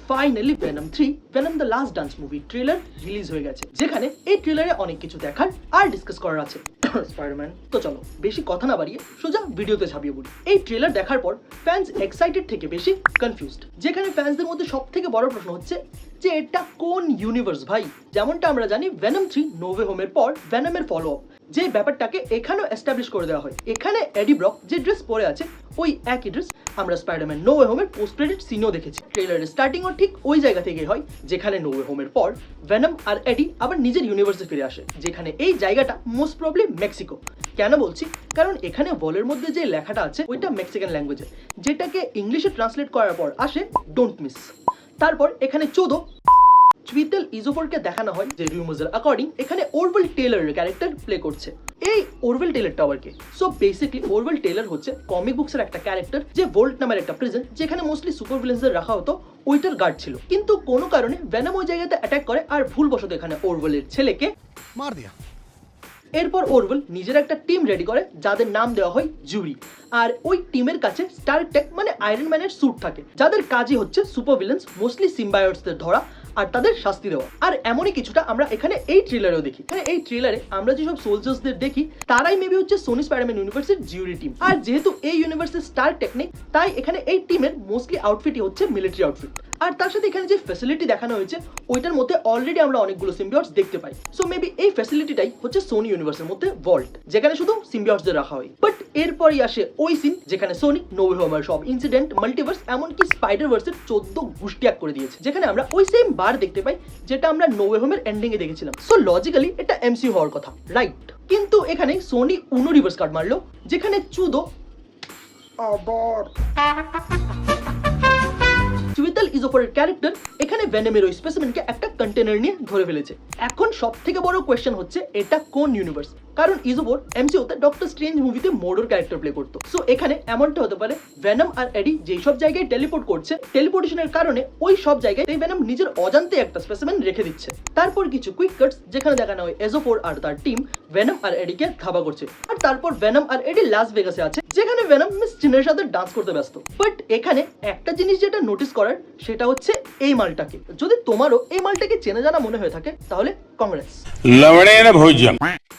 Finally venom 3 venom the last dance movie trailer release হয়ে গেছে, যেখানে এই ট্রেলারে অনেক কিছু দেখার আর ডিসকাস করার আছে। স্পাইডারম্যান তো চলো বেশি কথা না বাড়িয়ে সোজা ভিডিওতে ঝাঁপিয়ে পড়ি। এই ট্রেলার দেখার পর ফ্যান্স এক্সাইটেড থেকে বেশি কনফিউজড, যেখানে ফ্যান্সদের মধ্যে সব থেকে বড় প্রশ্ন হচ্ছে যে এটা কোন ইউনিভার্স ভাই। যেমনটা আমরা জানি ভেনম 3 নো ওয়ে হোমের পর ভেনমের ফলো আপ, যে ব্যাপারটাকে এখানেও এস্টাবলিশ করে দেওয়া হয়। এখানে এডি ব্রক যে ড্রেস পরে আছে ওই একই ড্রেস আমরা স্পাইডারম্যান নো ওয়ে হোমের পোস্ট ক্রেডিট সিনও দেখেছি। ট্রেলারের স্টার্টিংও ঠিক ওই জায়গা থেকে হয়, যেখানে নো ওয়ে হোমের পর ভেনম আর এডি আবার নিজের ইউনিভার্সে ফিরে আসে, যেখানে এই জায়গাটা মোস্ট প্রবলি মেক্সিকো। কেন বলছি? কারণ এখানে বলের মধ্যে যে লেখাটা আছে ওইটা মেক্সিকান ল্যাঙ্গুয়েজে, যেটাকে ইংলিশে ট্রান্সলেট করার পর আসে ডোন্ট মিস। তারপর এখানে চুইতেল ইজোফোরকে দেখানো হয় যে রিউমার্সের অ্যাকর্ডিং এখানে ওরওয়েল টেলরের ক্যারেক্টার প্লে করছে। এই ওরওয়েল টেলরটা আবার কে? সো বেসিক্যালি ওরওয়েল টেলর হচ্ছে কমিক বুকসের একটা ক্যারেক্টার, যে ভোল্ট নামের একটা প্রিজন যেখানে মোস্টলি সুপার ভিলেন্সদের রাখা হতো ওইটার গার্ড ছিল। কিন্তু কোনো কারণে ভেনম ওই জায়গাতে অ্যাটাক করে আর ভুলবশত এখানে ওরওয়েলের ছেলেকে মার দিয়া। এরপর ওরওয়েল নিজের একটা টিম রেডি করে যাদের নাম দেওয়া হয় জুরি, আর ওই টিমের কাছে স্টার্ক টেক মানে আয়রন ম্যানের স্যুট থাকে, যাদের কাজই হচ্ছে সুপার ভিলেন্স মোস্টলি সিম্বায়োটসদের ধরা আর তাদের শাস্তি দেওয়া। আর এমনই কিছুটা আমরা এখানে এই ট্রেলারেও দেখি। এখানে এই ট্রেলারে আমরা যেসব সোলজার্সদের দেখি তারাই মেবি হচ্ছে সোনি স্পাইডারম্যান ইউনিভার্সের জিউরি টিম। আর যেহেতু এই ইউনিভার্সের স্টার টেকনিক, তাই এখানে এই টিমের মোস্টলি আউটফিটই হচ্ছে মিলিটারি আউটফিট। আর তার সাথে এখানে যে ফ্যাসিলিটি দেখানো হয়েছে ওইটার মধ্যে অলরেডি আমরা অনেকগুলো সিম্বিয়টস দেখতে পাই। সো মেবি এই ফ্যাসিলিটিটাই হচ্ছে সোনি ইউনিভার্সের মধ্যে ভল্ট, যেখানে শুধু সিম্বিয়টসদের রাখা হয়। বাট এরপরই আসে ওই সিন যেখানে সোনি নো ওয়ে হোমের সব ইনসিডেন্ট, মাল্টিভার্স, এমনকি স্পাইডার ভার্সের 14 গুষ্টিয়াক করে দিয়েছে, যেখানে আমরা ওই সেম বার দেখতে পাই যেটা আমরা নো ওয়ে হোমের এন্ডিং এ দেখেছিলাম। সো লজিক্যালি এটা এমসিইউ হওয়ার কথা, রাইট? কিন্তু এখানে সোনি উনো রিভার্স কার্ড মারলো, যেখানে চুইতেল ইজোফোরের ক্যারেক্টার এখানে ভেনমের ওই স্পেসিমেনকে একটা কন্টেনার নিয়ে ধরে ফেলেছে। এখন সব থেকে বড় কোয়েশ্চেন হচ্ছে এটা কোন ইউনিভার্স, কারণ ইজোফোর এমসিইউতে ডক্টর স্ট্রেঞ্জ মুভিতে মোডোর ক্যারেক্টার প্লে করতো। সো এখানে এমনটা হতে পারে ভেনম আর এডি যেই সব জায়গায় টেলিপোর্ট করছে, টেলিপোর্টেশনের কারণে ওই সব জায়গায় ভেনম নিজের অজান্তে একটা স্পেসিমেন রেখে দিচ্ছে। তারপর কিছু কুইক কাটস যেখানে দেখানো হয় ইজোফোর আর তার টিম ভেনম আর এডিকে ধাবা করছে, আর তারপর ভেনম আর এডি লাস ভেগাসে আছে, যেখানে ভেনম মিস চিনের সাথে ডান্স করতে ব্যস্ত। বাট এখানে একটা জিনিস যেটা নোটিস করার সেটা হচ্ছে এই মালটাকে। যদি তোমারও এই মালটাকে চেনা জানা মনে হয়ে থাকে তাহলে কংগ্রেস।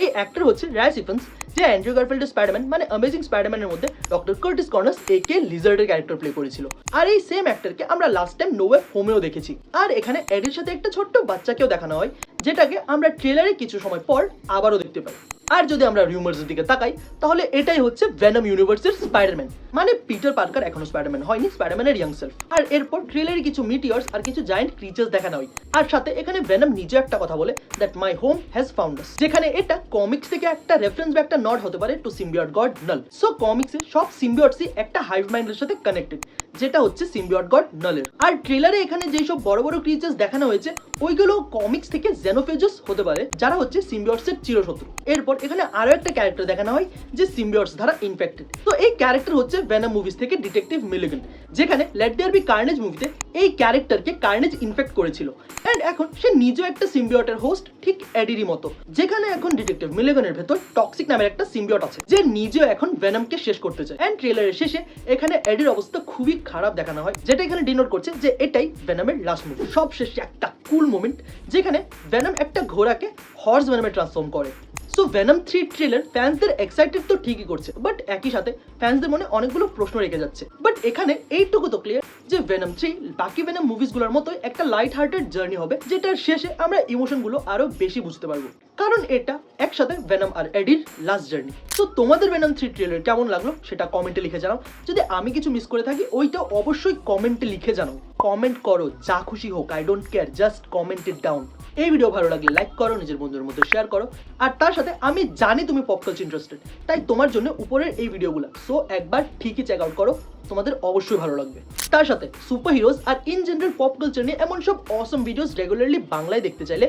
এই অ্যাক্টর হচ্ছে রায়াস ইফান্স, যে অ্যান্ড্রু গারফিল্ডের স্পাইডারম্যান মানে অ্যামেজিং স্পাইডারম্যানের মধ্যে ডক্টর কার্টিস কর্নাস একে লিজার্ডের ক্যারেক্টার প্লে করেছিল। আর এই সেম অ্যাক্টরকে আমরা লাস্ট টাইম নো ওয়ে হোমেও দেখেছি। আর এখানে এডির সাথে একটা ছোট্ট বাচ্চাকেও দেখানো হয়, যেটাকে আমরা ট্রেলারে কিছু সময় পর আবারও দেখতে পাই। আর যদি আমরা রিউমার্সের দিকে তাকাই তাহলে এটাই হচ্ছে ভেনম ইউনিভার্সের স্পাইডারম্যান, মানে পিটার পার্কার এখনো স্পাইডারম্যান হয়নি, স্পাইডারম্যানের ইয়াং সেলফ। আর এরপর ট্রেলারে কিছু মিটিয়র্স আর কিছু জায়ান্ট ক্রিচার্স দেখানো হয়, আর সাথে এখানে ভেনম নিজে একটা কথা বলে that my home has found us, যেখানে এটা কমিক্স থেকে একটা রেফারেন্স বা একটা নট হতে পারে টু সিম্বিয়ট গড নাল। সো কমিক্সে সব সিম্বিয়টসই একটা হাইভ মাইন্ডের সাথে কানেক্টেড, যেটা হচ্ছে সিম্বিয়ট গড নালের। আর ট্রেলারে এখানে যেই সব বড় বড় ক্রিচার্স দেখানো হয়েছে ওইগুলো কমিক্স থেকে জেনোফেজাস হতে পারে, যারা হচ্ছে সিম্বিয়টসের চিরশত্রু। এরপর এখানে আরো একটা ক্যারেক্টার দেখানো হয় যে সিম্বিয়টস দ্বারা ইনফেক্টেড। তো এই ক্যারেক্টার হচ্ছে ভেনম মুভিজ থেকে ডিটেকটিভ মিলিগান, যেখানে লেট দেয়ার বি কার্নেজ মুভিতে এই ক্যারেক্টারকে কার্নেজ ইনফেক্ট করেছিল। এন্ড এখন সে নিজেও একটা সিম্বিয়টের হোস্ট, ঠিক এডিরই মতো, যেখানে এখন ডিটেকটিভ মিলিগানের ভেতর টক্সিক নামের একটা সিম্বিয়ট আছে, যে নিজেও এখন ভেনমকে শেষ করতে চায়। এন্ড ট্রেলারের শেষে এখানে এডির অবস্থা খুবই খারাপ দেখানো হয়, যেটা এখানে ডিনোট করছে যে এটাই ভেনমের লাস্ট মুভি। সব শেষে একটা কুল মোমেন্ট যেখানে ভেনম একটা ঘোড়াকে হর্স ভেনমে ট্রান্সফর্ম করে। সো ভেনম 3 ট্রেলার ফ্যান্সদের এক্সাইটেড তো ঠিকই করছে, বাট একই সাথে ফ্যান্সদের মনে অনেকগুলো প্রশ্ন রেখে যাচ্ছে। বাট এখানে এইটুকু তো ক্লিয়ার যে ভেনম 3 বাকি ভেনম মুভিসগুলোর মতোই একটা লাইট হার্টেড জার্নি হবে, যেটার শেষে আমরা ইমোশনগুলো আরো বেশি বুঝতে পারবো, কারণ এটা একসাথে ভেনম আর এডির লাস্ট জার্নি। তো তোমাদের ভেনম 3 ট্রেলার কেমন লাগলো সেটা কমেন্টে লিখে জানাও। যদি আমি কিছু মিস করে থাকি ওইটা অবশ্যই কমেন্টে লিখে জানাও। কমেন্ট করো, যা খুশি হোক, I don't care, just comment it down. এই ভিডিও ভালো লাগলে লাইক করো, নিজের বন্ধুদের মধ্যে শেয়ার করো, আর তার সাথে আমি জানি তুমি পপ কালচার ইন্টারেস্টেড, তাই তোমার জন্য উপরের এই ভিডিওগুলো সো একবার ঠিকই চেক আউট করো, তোমাদের অবশ্যই ভালো লাগবে। তার সাথে super heroes R in general pop culture নিয়ে এমন সব অসম ভিডিওস রেগুলারলি বাংলায় দেখতে চাইলে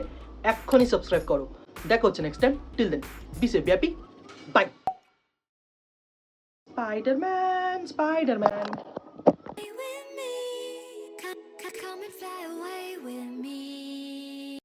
এক্ষুনি সাবস্ক্রাইব করো। দেখা হচ্ছে next time, till then be safe, be happy, bye. Spiderman, Spiderman. Come and fly away with me.